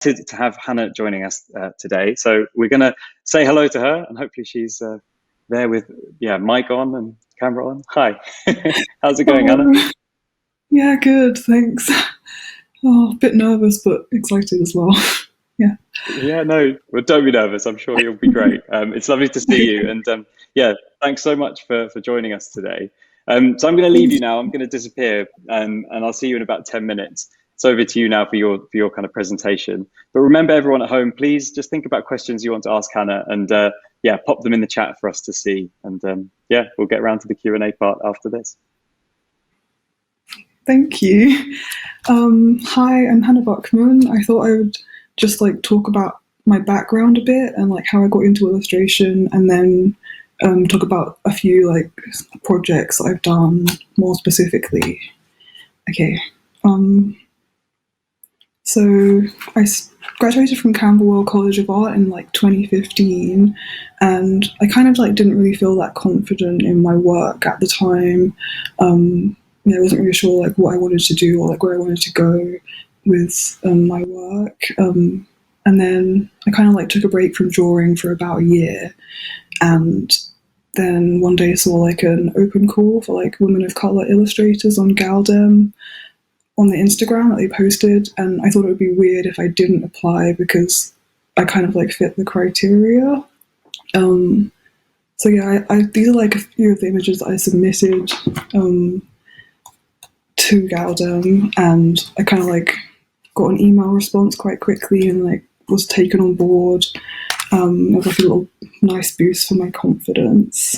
To have Hannah joining us today. So we're going to say hello to her, and hopefully she's there with mic on and camera on. Hi, how's it going, Hannah? Yeah, good, thanks. Oh, a bit nervous, but excited as well. Yeah. Yeah, no, well, don't be nervous. I'm sure you'll be great. It's lovely to see you, and thanks so much for joining us today. So I'm going to leave you now. I'm going to disappear, and I'll see you in about 10 minutes. It's over to you now for your kind of presentation. But remember, everyone at home, please just think about questions you want to ask Hannah, and pop them in the chat for us to see. And we'll get around to the Q&A part after this. Thank you. Hi, I'm Hannah Buckman. I thought I would just talk about my background a bit and how I got into illustration, and then talk about a few projects that I've done more specifically. Okay. So I graduated from Camberwell College of Art in 2015, and I kind of didn't really feel that confident in my work at the time. I wasn't really sure what I wanted to do or where I wanted to go with my work. And then I kind of took a break from drawing for about a year, and then one day I saw an open call for women of color illustrators on Galdem on the Instagram that they posted, and I thought it would be weird if I didn't apply because I kind of fit the criteria. So yeah, these are a few of the images that I submitted to Galdem, and I kind of got an email response quite quickly and was taken on board. It was a little nice boost for my confidence.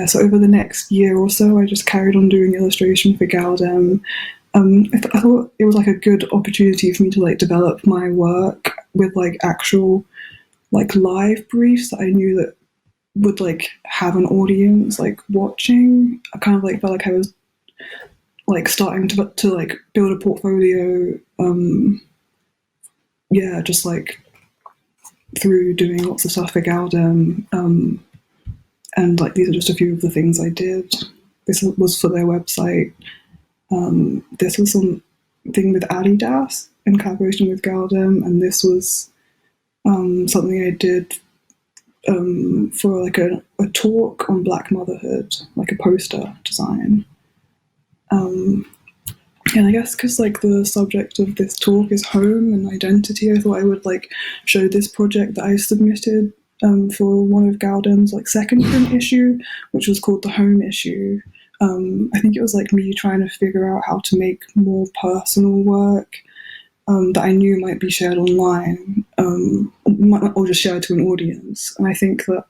So over the next year or so, I just carried on doing illustration for Galdem. I thought it was a good opportunity for me to develop my work with actual live briefs that I knew that would have an audience watching. I kind of felt I was starting to build a portfolio. Just through doing lots of stuff for Galdem. And these are just a few of the things I did. This was for their website. This was something with Adidas in collaboration with Galdem, and this was something I did for a talk on Black motherhood, a poster design. And I guess because the subject of this talk is home and identity, I thought I would show this project that I submitted for one of Galdem's second print issue, which was called the Home Issue. I think it was me trying to figure out how to make more personal work that I knew might be shared online, or just shared to an audience. And I think that,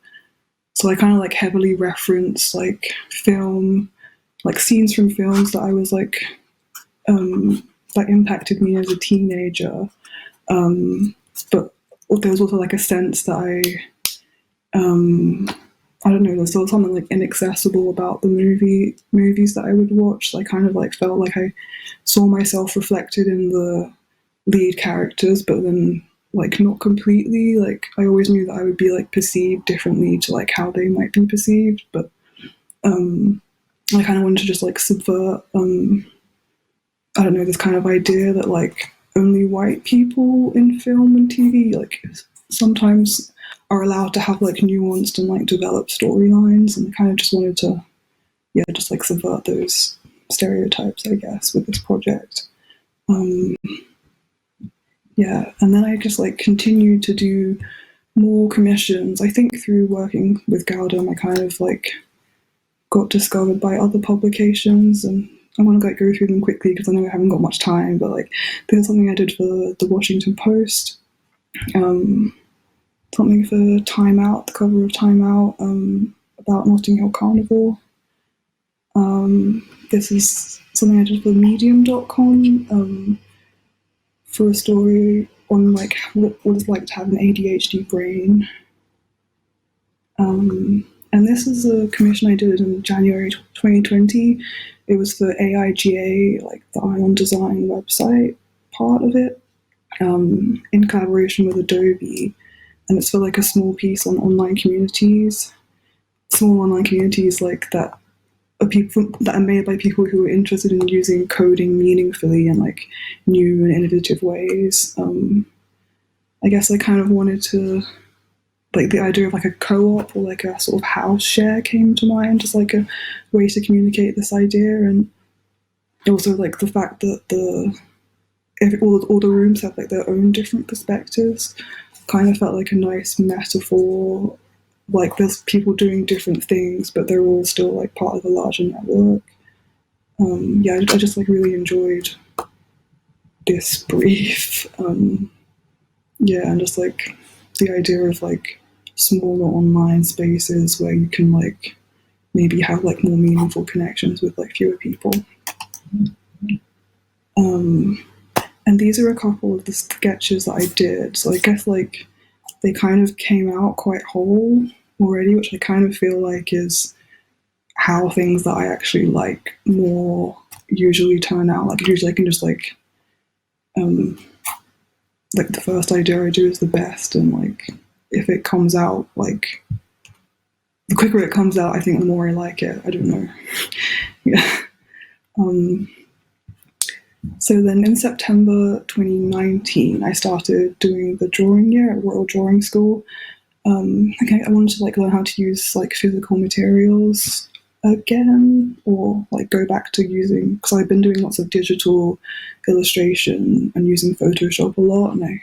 so I kind of heavily reference film, scenes from films that I was that impacted me as a teenager. But there was also a sense that I don't know, there's something inaccessible about the movies that I would watch. I kind of felt I saw myself reflected in the lead characters, but then not completely. I always knew that I would be perceived differently to how they might be perceived, but I kind of wanted to just subvert I don't know, this kind of idea that only white people in film and TV sometimes are allowed to have nuanced and developed storylines, and I kind of just wanted to just subvert those stereotypes, I guess, with this project. And then I just continued to do more commissions. I think through working with Galdem, I kind of got discovered by other publications, and I want to go through them quickly because I know I haven't got much time, but this is something I did for the Washington Post, something for Time Out, the cover of Time Out, about Notting Hill Carnival. This is something I did for Medium.com, for a story on what it's like to have an ADHD brain. And this is a commission I did in January 2020. It was for AIGA, the Ion Design website part of it, in collaboration with Adobe. And it's for a small piece on online communities. Small online communities that people that are made by people who are interested in using coding meaningfully in like new and innovative ways. I guess I kind of wanted to, like, the idea of like a co-op or like a sort of house share came to mind as like a way to communicate this idea, and also like the fact that all the rooms have like their own different perspectives kind of felt like a nice metaphor. Like there's people doing different things, but they're all still like part of a larger network. Yeah, I just like really enjoyed this brief. Yeah, and just like the idea of like smaller online spaces where you can like maybe have like more meaningful connections with like fewer people. And these are a couple of the sketches that I did. So I guess like they kind of came out quite whole already, which I kind of feel like is how things that I actually like more usually turn out. Like usually I can just like the first idea I do is the best, and like if it comes out, like the quicker it comes out, I think the more I like it. I don't know. Yeah. So then in September 2019, I started doing the drawing year at Royal Drawing School. I wanted to like learn how to use like physical materials again, or like go back to using, because I've been doing lots of digital illustration and using Photoshop a lot, and I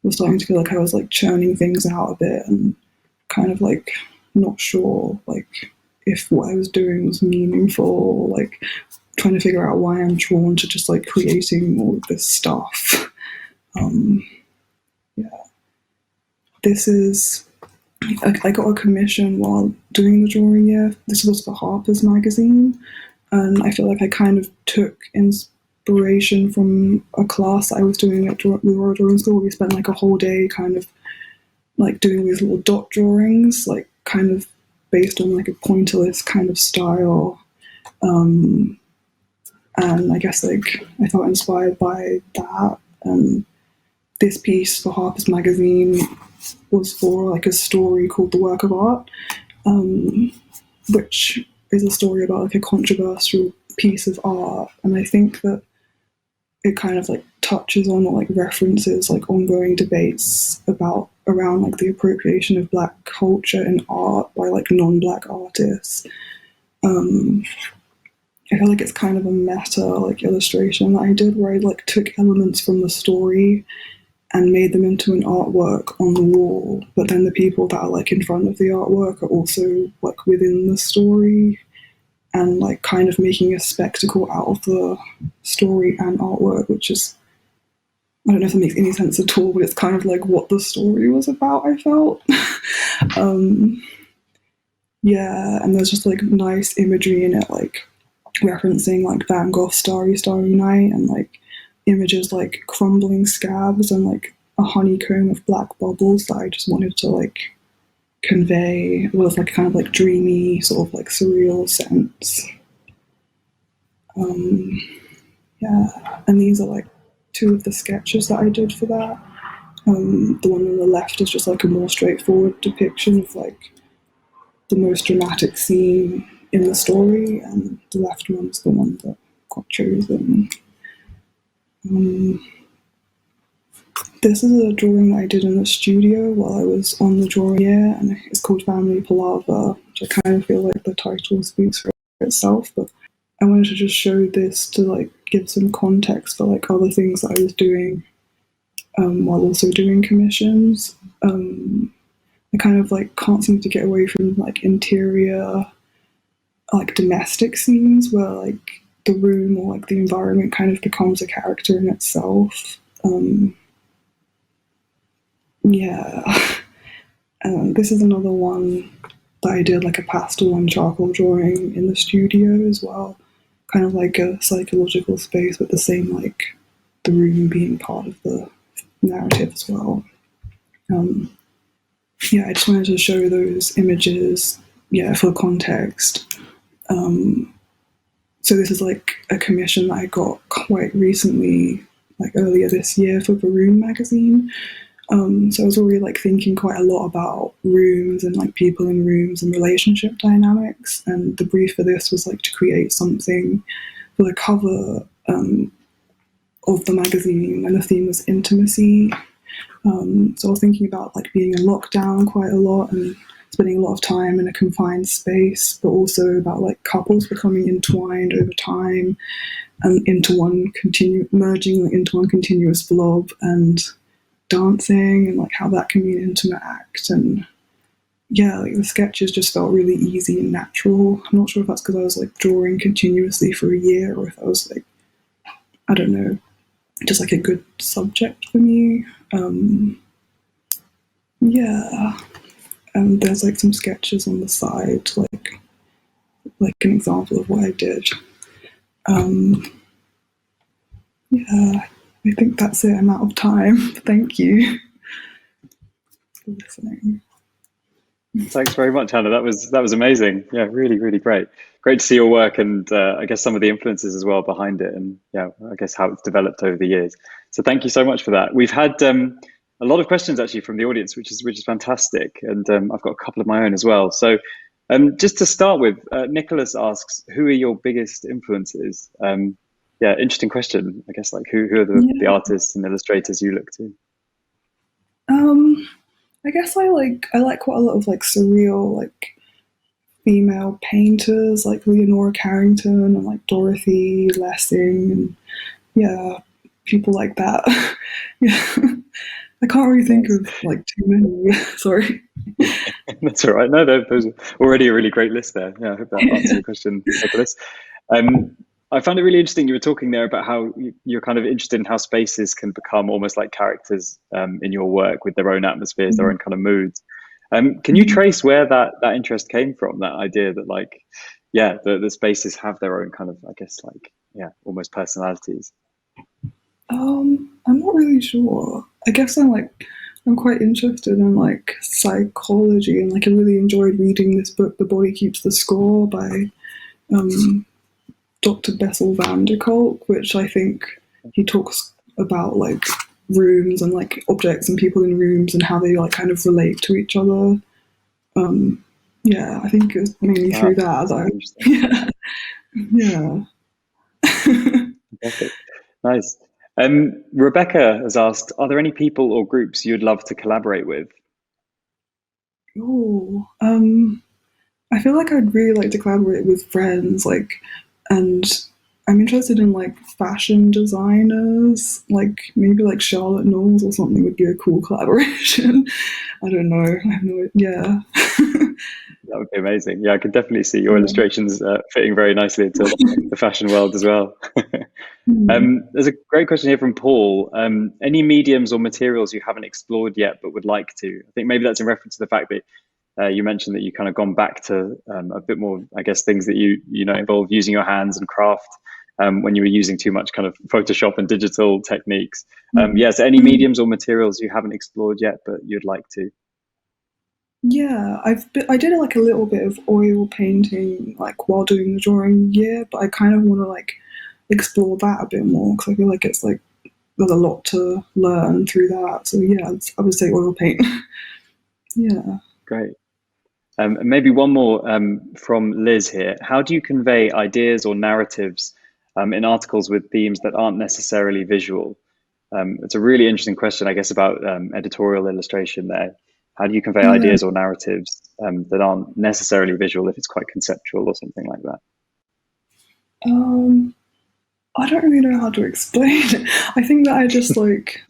was starting to feel like I was like churning things out a bit and kind of like not sure like if what I was doing was meaningful, or like trying to figure out why I'm drawn to just like creating all of this stuff. Yeah, this is, I got a commission while doing the drawing year. This was for Harper's Magazine, and I feel like I kind of took inspiration from a class I was doing at the Royal Drawing School. We spent like a whole day kind of like doing these little dot drawings, like kind of based on like a pointillist kind of style. And I guess like I felt inspired by that. And this piece for Harper's Magazine was for like a story called The Work of Art, which is a story about like a controversial piece of art. And I think that it kind of like touches on or like references like ongoing debates around like the appropriation of Black culture in art by like non-Black artists. I feel like it's kind of a meta like illustration that I did, where I like took elements from the story and made them into an artwork on the wall, but then the people that are like in front of the artwork are also like within the story, and like kind of making a spectacle out of the story and artwork, which is, I don't know if it makes any sense at all, but it's kind of like what the story was about, I felt. Yeah, and there's just like nice imagery in it, like referencing like Van Gogh's Starry Starry Night, and like images like crumbling scabs and like a honeycomb of black bubbles that I just wanted to like convey with like kind of like dreamy sort of like surreal sense. Yeah, and these are like two of the sketches that I did for that. The one on the left is just like a more straightforward depiction of like the most dramatic scene in the story, and the left one is the one that got chosen. This is a drawing that I did in the studio while I was on the drawing year, and it's called Family Palaver, which I kind of feel like the title speaks for itself, but I wanted to just show this to like give some context for like other things that I was doing while also doing commissions. I kind of like can't seem to get away from like interior, like domestic scenes where like the room or like the environment kind of becomes a character in itself. Yeah. This is another one that I did like a pastel and charcoal drawing in the studio as well. Kind of like a psychological space, but the same like the room being part of the narrative as well. Yeah, I just wanted to show those images, yeah, for context. So this is like a commission that I got quite recently, like earlier this year for Varun magazine. So I was already like thinking quite a lot about rooms and like people in rooms and relationship dynamics. And the brief for this was like to create something for the cover of the magazine, and the theme was intimacy. So I was thinking about like being in lockdown quite a lot and spending a lot of time in a confined space, but also about like couples becoming entwined over time and merging into one continuous blob, and dancing and like how that can be an intimate act. And yeah, like the sketches just felt really easy and natural. I'm not sure if that's because I was like drawing continuously for a year, or if I was like, I don't know, just like a good subject for me. Yeah, and there's like some sketches on the side, like an example of what I did. Um, yeah, I think that's it. I'm out of time. Thank you for listening. Thanks very much, Hannah. That was amazing. Yeah, really, really great. Great to see your work, and I guess some of the influences as well behind it, and yeah, I guess how it's developed over the years. So thank you so much for that. We've had a lot of questions actually from the audience, which is fantastic, and I've got a couple of my own as well. So just to start with, Nicholas asks, who are your biggest influences? Yeah, interesting question. I guess like who are the Yeah. artists and illustrators you look to? Um, I guess I like quite a lot of like surreal like female painters like Leonora Carrington and like Dorothy Lessing, and yeah, people like that. Yeah. I can't really think Nice. of like too many. Sorry. That's all right. No, those are already a really great list there. Yeah, I hope that answers your question, Nicholas. Um, I found it really interesting. You were talking there about how you're kind of interested in how spaces can become almost like characters in your work with their own atmospheres, their own kind of moods. Can you trace where that interest came from? That idea that like, yeah, the spaces have their own kind of, I guess, like, yeah, almost personalities. I'm not really sure. I guess I'm quite interested in like psychology, and like I really enjoyed reading this book, The Body Keeps the Score by um, Dr. Bessel van der Kolk, which I think he talks about like rooms and like objects and people in rooms and how they like kind of relate to each other. Yeah, I think it was mainly Wow, through that. sounds That interesting. yeah. Perfect. Nice. Rebecca has asked, are there any people or groups you'd love to collaborate with? Oh, I feel like I'd really like to collaborate with friends, like, and I'm interested in like fashion designers, like maybe like Charlotte Knowles or something would be a cool collaboration. I don't know. I have no. Yeah. That would be amazing. Yeah, I could definitely see your Yeah. illustrations fitting very nicely into the fashion world as well. Hmm. There's a great question here from Paul. Any mediums or materials you haven't explored yet but would like to? I think maybe that's in reference to the fact that you mentioned that you kind of gone back to a bit more, I guess, things that you know involve using your hands and craft when you were using too much kind of Photoshop and digital techniques. Yeah, so any mediums or materials you haven't explored yet but you'd like to? Yeah, I did like a little bit of oil painting like while doing the drawing year, but I kind of want to like explore that a bit more because I feel like it's like there's a lot to learn through that. So yeah, I would say oil paint. Yeah. Great. And maybe one more from Liz here. How do you convey ideas or narratives in articles with themes that aren't necessarily visual? It's a really interesting question, I guess, about editorial illustration there. How do you convey Yeah. ideas or narratives that aren't necessarily visual if it's quite conceptual or something like that? Um, I don't really know how to explain it. I think that I just like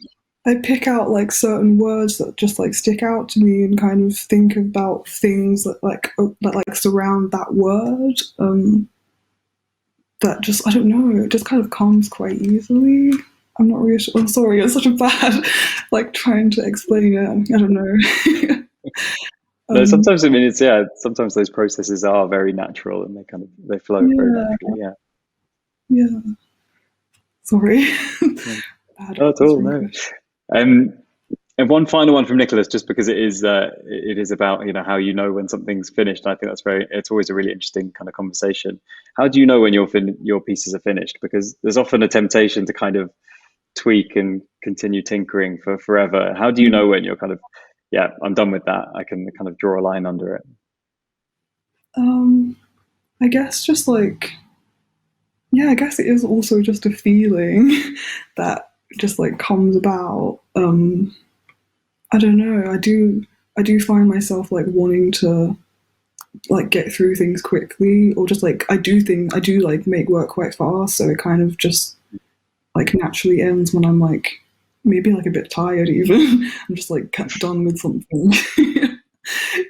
I pick out like certain words that just like stick out to me and kind of think about things that like surround that word. That just I don't know. It just kind of comes quite easily. I'm not really sure. I'm sorry. It's such a bad like trying to explain it. I don't know. No, um, sometimes I mean it's yeah. Sometimes those processes are very natural and they flow very yeah, naturally. Yeah. yeah. Sorry. Yeah. Bad Not at all. answering No. question. Um, And one final one from Nicholas, just because it is about how you know when something's finished. I think it's always a really interesting kind of conversation. How do you know when your pieces are finished? Because there's often a temptation to kind of tweak and continue tinkering for forever? How do you know when you're kind of, yeah, I'm done with that, I can kind of draw a line under it? Um, I guess just like, yeah, I guess it is also just a feeling that just like comes about. I don't know. I do find myself like wanting to like get through things quickly, or just like I do like make work quite fast, so it kind of just like naturally ends when I'm like maybe like a bit tired even. I'm just like done with something.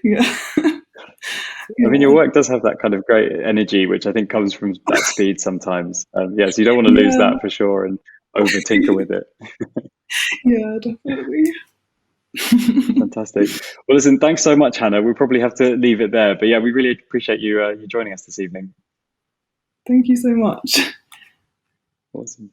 Yeah. I mean, your Yeah. work does have that kind of great energy, which I think comes from that speed sometimes. Yeah, so you don't want to lose Yeah. that for sure and over tinker with it. Yeah, definitely. Fantastic. Well, listen, thanks so much, Hannah. We'll probably have to leave it there, but yeah, we really appreciate you joining us this evening. Thank you so much. Awesome.